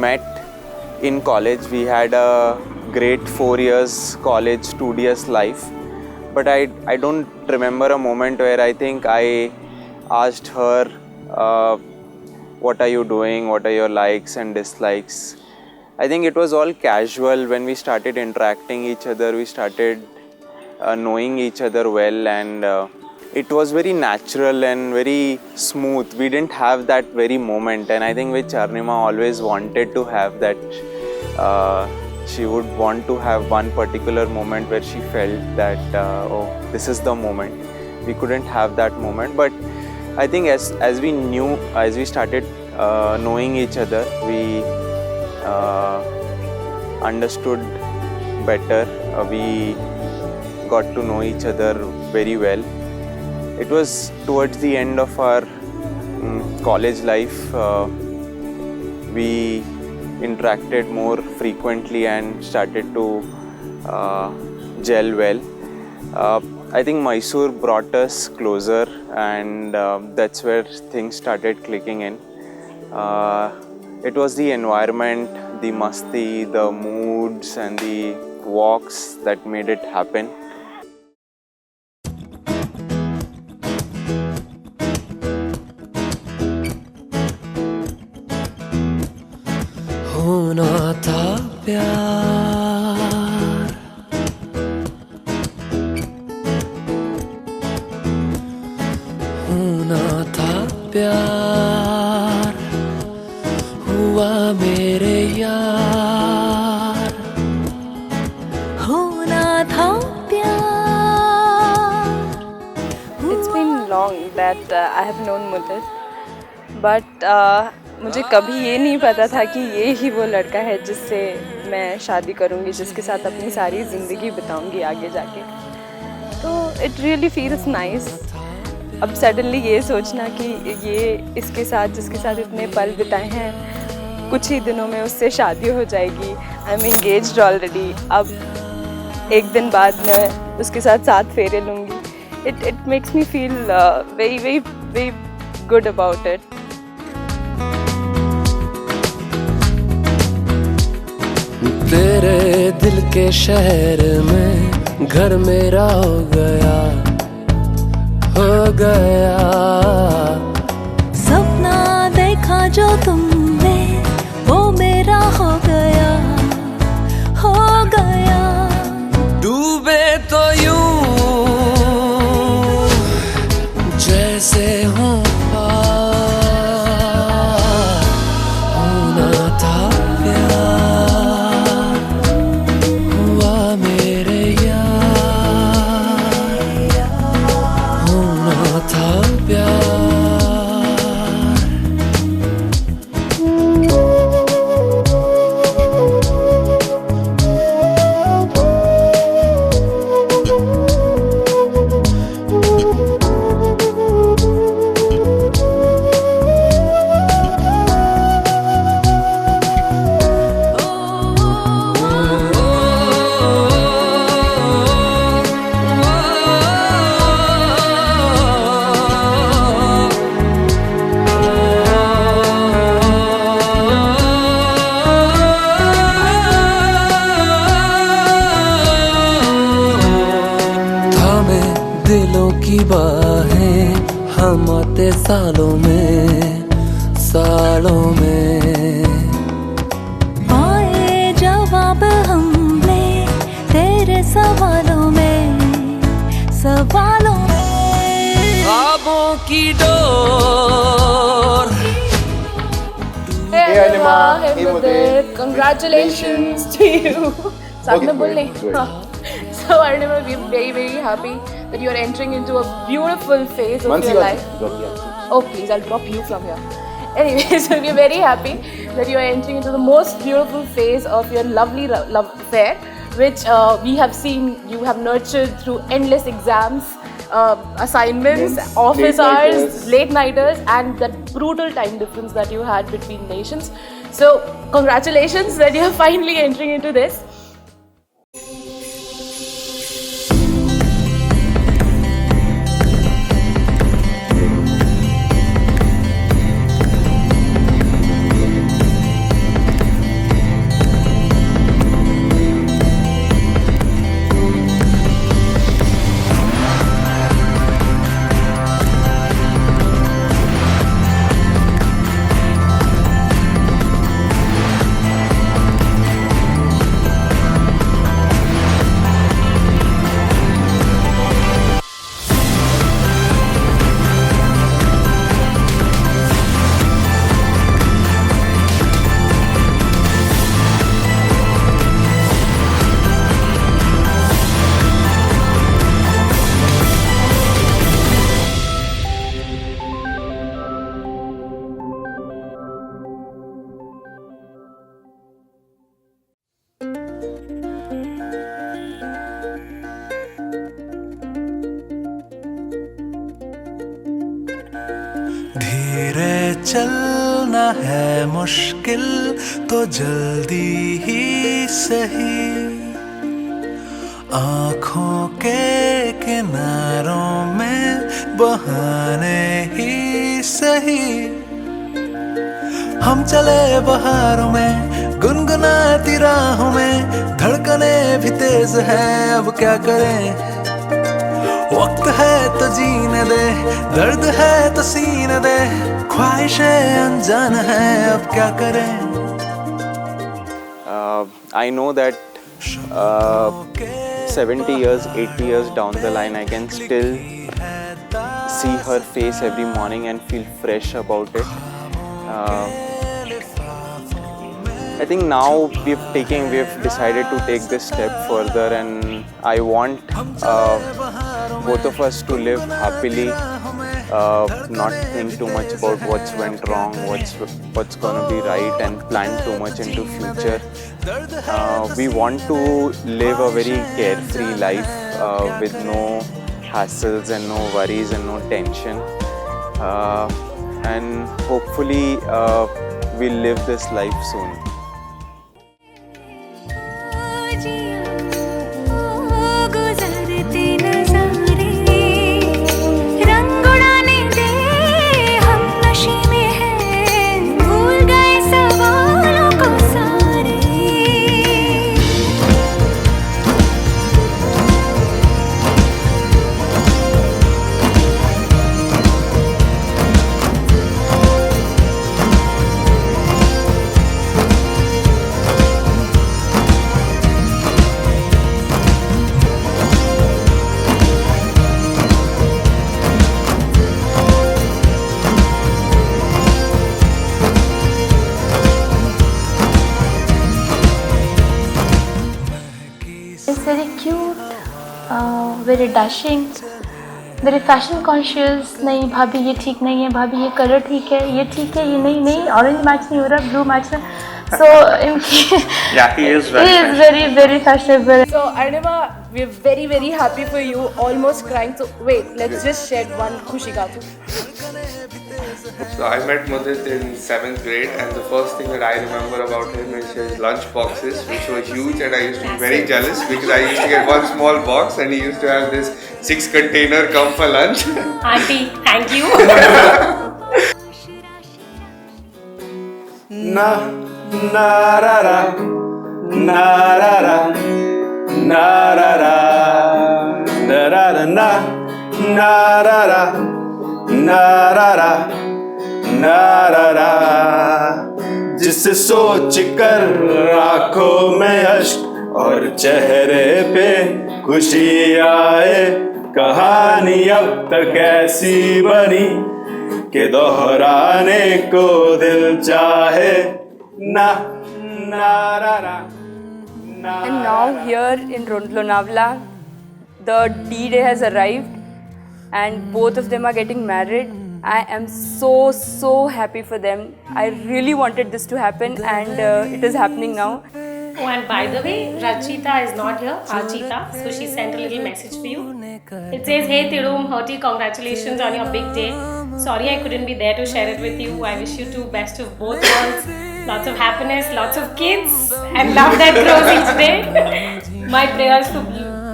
met in college. We had a great 4 years college studious life, but I don't remember a moment where I think I asked her, what are you doing, what are your likes and dislikes. I think it was all casual. When we started interacting each other, we started knowing each other well, and it was very natural and very smooth. We didn't have that very moment, and I think which Arnima always wanted to have, that she would want to have one particular moment where she felt that oh, this is the moment. We couldn't have that moment, but I think as we started knowing each other, we understood better. We got to know each other very well. It was towards the end of our college life. We interacted more frequently and started to gel well. I think Mysore brought us closer, and that's where things started clicking in. It was the environment, the masti, the moods and the walks that made it happen. होना था प्यार, होना था प्यार, हुआ मेरे यार, होना था प्यार. It's been long that I have known Muddath, but मुझे कभी ये नहीं पता था कि ये ही वो लड़का है जिससे मैं शादी करूँगी, जिसके साथ अपनी सारी ज़िंदगी बिताऊँगी आगे जाके. तो इट रियली फील्स नाइस. अब सडनली ये सोचना कि ये इसके साथ, जिसके साथ इतने पल बिताए हैं, कुछ ही दिनों में उससे शादी हो जाएगी. I am engaged already. अब एक दिन बाद मैं उसके साथ 7 फेरे लूँगी. It makes me feel very very very good about it. तेरे दिल के शहर में घर मेरा हो गया, हो गया. सपना देखा जो तुमने वो मेरा हो गया, हो गया. डूबे तो यूं जैसे हूँ पार, होना था प्यार, हुआ मेरे यार, होना था प्यार. दिलों की बाहें हम आते सालों में, सालों में. पाए जवाब हमने तेरे सवालों में, सवालों में. ख्वाबों की door. Hey Anima, hey hey Muddath, Muddath. congratulations to you. साथ में बोल नहीं. So Arnima, we're very very happy that you are entering into a beautiful phase of your life. Oh please, I'll drop you from here. Anyway, so we're very happy that you are entering into the most beautiful phase of your lovely love affair, which we have seen you have nurtured through endless exams, assignments, office hours, late nighters, and that brutal time difference that you had between nations. So congratulations that you are finally entering into this. धीरे चलना है मुश्किल तो जल्दी ही सही, आँखों के किनारों में बहाने ही सही। हम चले बहारों में गुनगुनाती राहों में, धड़कने भी तेज है अब क्या करें। वक्त है तो जीने दे, दर्द है तो सीने दे, ख्वाहिशें अनजान है अब क्या करें। I know that 70 years, 80 years down the line, I can still see her face every morning and feel fresh about it. I think now we've decided to take this step further, and I want both of us to live happily, not think too much about what's went wrong, what's gonna be right, and plan too much into future. We want to live a very carefree life with no hassles and no worries and no tension, and hopefully we'll live this life soon. It's very cute, very dashing, very fashion conscious. नहीं भाभी ये ठीक नहीं है, भाभी ये colour ठीक है, ये ठीक है, ये नहीं ऑरेंज मैच नहीं हो रहा, ब्लू मैच है. So Yeah, he is very fashionable. So Arnima, we're very very happy for you, almost crying. So wait, let's just shed one Khushi Kapu. So I met Mudit in 7th grade, and the first thing that I remember about him is his lunch boxes, which were huge, and I used to be very jealous because I used to get one small box and he used to have this 6 container come for lunch. Auntie, thank you. Na na ra ra, na ra ra, na ra ra, da ra ra na, na ra ra, na ra ra, na ra ra. जिसे सोच कर आँखों में अश्क और चेहरे पे खुशी आए, कहानी अब तक ऐसी बनी कि दोहराने को दिल चाहे. ना ना रा रा ना. And now here in Lonavala, the D-Day has arrived and both of them are getting married. I am so happy for them. I really wanted this to happen and it is happening now. Oh, and by the way, Rachita is not here, Archita, so she sent a little message for you. It says, hey Tirum, hearty congratulations on your big day. Sorry I couldn't be there to share it with you. I wish you two best of both worlds. Lots of happiness, lots of kids, and love that grows each day. My prayers to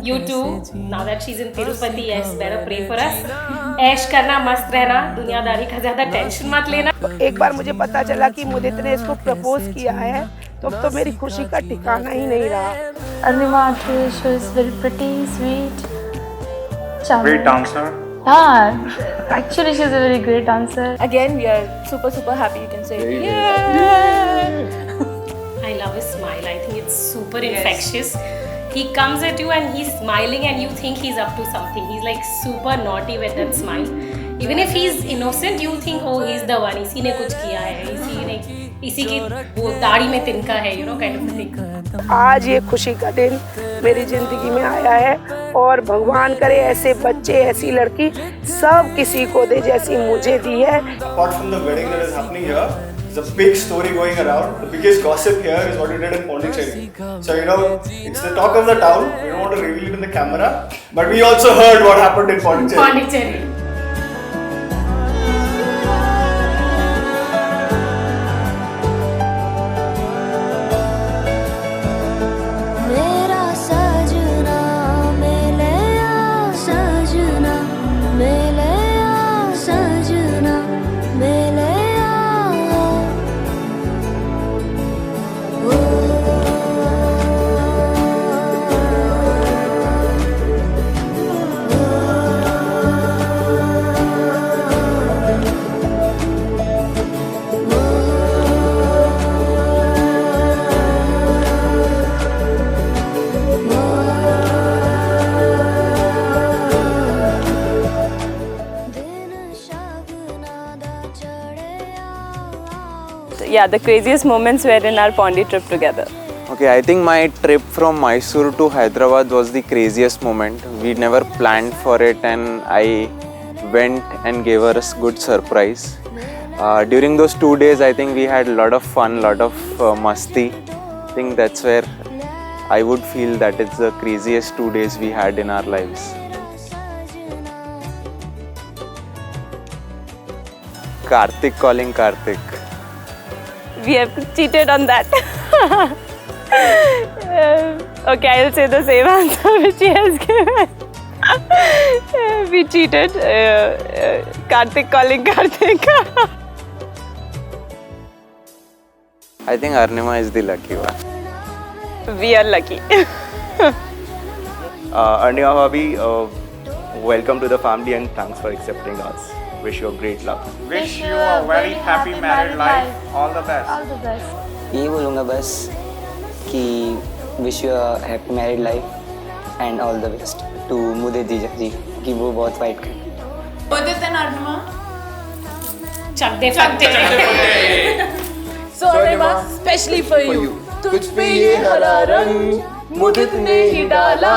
you too. Now that she's in Tirupati, yes, better pray for us. ऐश करना, मस्त रहना, दुनियादारी का ज़्यादा tension मत लेना. एक बार मुझे पता चला कि मुदित ने इसको प्रपोज किया है, तो मेरी खुशी का ठिकाना ही नहीं रहा. Arnima, she is very pretty, sweet, charming. Great dancer. Yeah, actually she's a very great dancer. Again, we are super happy, you can say. I love his smile. I think it's super infectious. He comes at you and he's smiling and you think he's up to something. He's like super naughty with that smile. Even if he's innocent, you think, oh, he's the one. इसी ने कुछ किया है. इसी की वो दाढ़ी में तिनका है, you know, kind of thing. आज ये खुशी का दिन मेरी जिंदगी में आया है और भगवान करे ऐसे बच्चे, ऐसी लड़की सब किसी को दे जैसी मुझे दी है. Apart from the wedding that is happening here, there's a big story going around. The biggest gossip here is what we did in Pondicherry. So, you know, it's the talk of the town. We don't want to reveal it in the camera, but we also heard what happened in Pondicherry. Pondicherry. yeah, the craziest moments were in our Pondi trip together. Okay, I think my trip from Mysore to Hyderabad was the craziest moment. We never planned for it, and I went and gave her a good surprise. During those 2 days, I think we had a lot of fun, lot of masti. I think that's where I would feel that it's the craziest 2 days we had in our lives. Karthik calling Karthik. We have cheated on that. Okay, I'll say the same answer which he has given. We cheated. Karthik calling Karthik. I think Arnima is the lucky one. We are lucky. Arnima Bhabhi, welcome to the family and thanks for accepting us. Wish you a great luck. Wish you a very happy married life. All the best. All the best. यही बोलूँगा बस कि wish you a happy married life and all the best to Mudit जीजा जी कि वो बहुत fight करें. Mudit and Arnima चक दे. So Arnima, especially for you. तुझ पे ये हरा रंग मुदित ने ही डाला.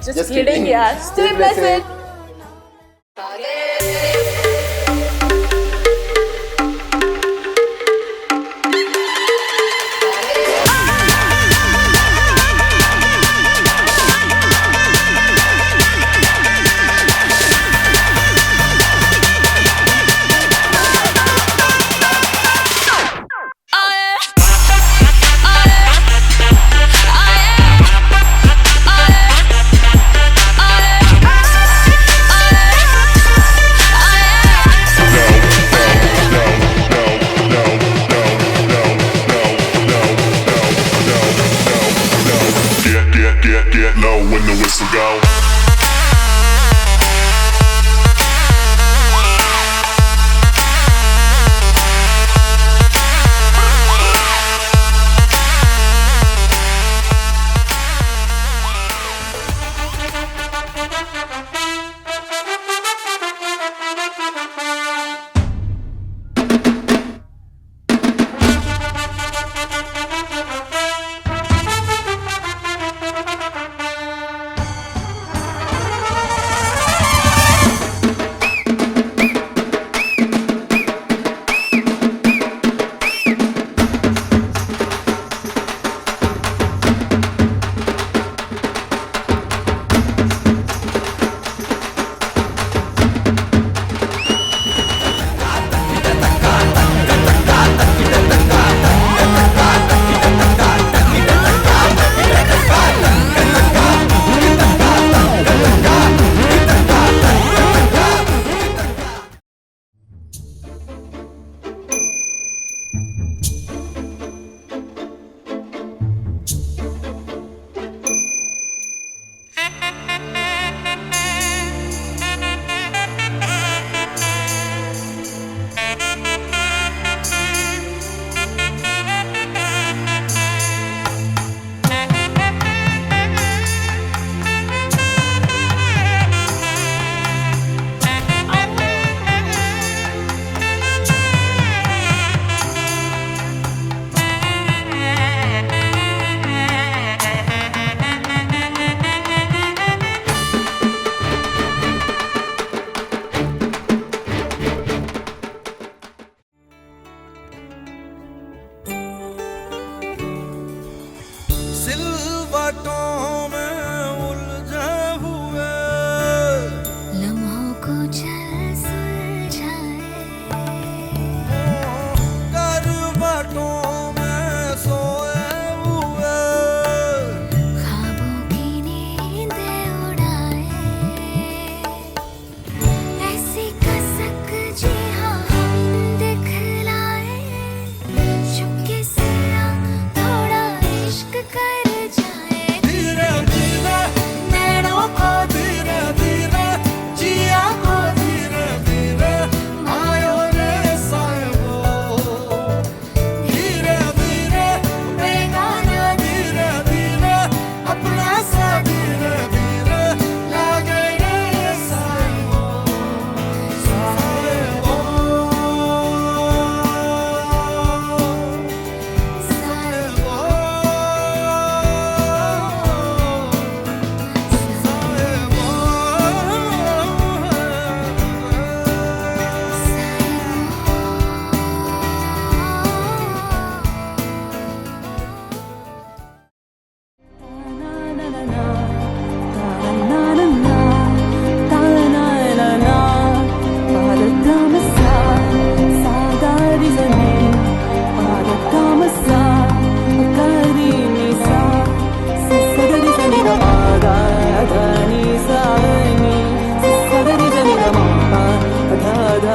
Just kidding, यार. Stay blessed.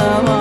हमारा